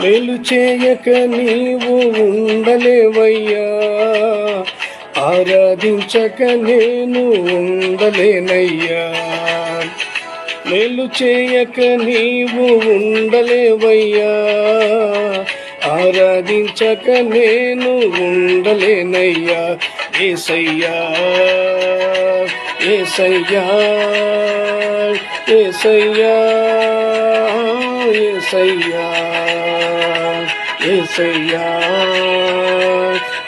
మేలు చేయక నీవు ఉండలేవయ్యా, ఆరాధించక నేను ఉండలేనయ్యా. మేలు చేయక నీవు ఉండలేవయ్యా, ఆరాధించక నేను ఉండలేనయ్యా. యేసయ్యా యేసయ్యా యేసయ్యా యేసయ్యా యేసయ్యా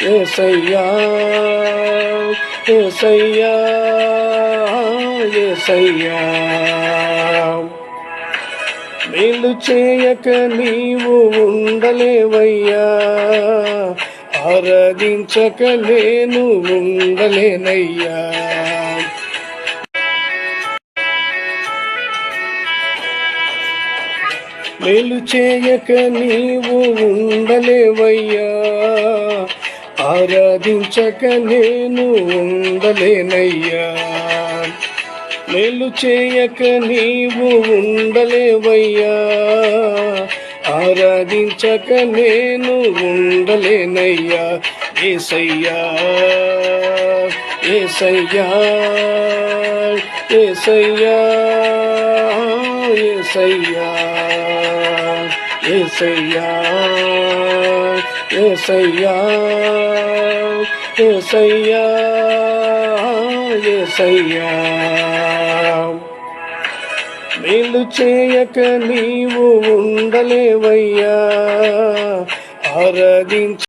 యేసయ్యా యేసయ్యా యేసయ్యా. మేలు చేయక నీవు ఉండలేవయ్యా, ఆరాధించక నేను ఉండలేనయ్యా. మేలు చేయక నీవు ఉండలేవయ్యా, ఆరాధించక నేను ఉండలేనయ్యా. మేలు చేయక నీవు ఉండలేవయ్యా, ఆరాధించక నేను ఉండలేనయ్యా. యేసయ్యా యేసయ్యా యేసయ్యా యేసయ్యా యేసయ్యా యేసయ్యా యేసయ్యా యేసయ్యా. మేలు చేయక నీవు ఉండలేవయ్యా, ఆరాధించ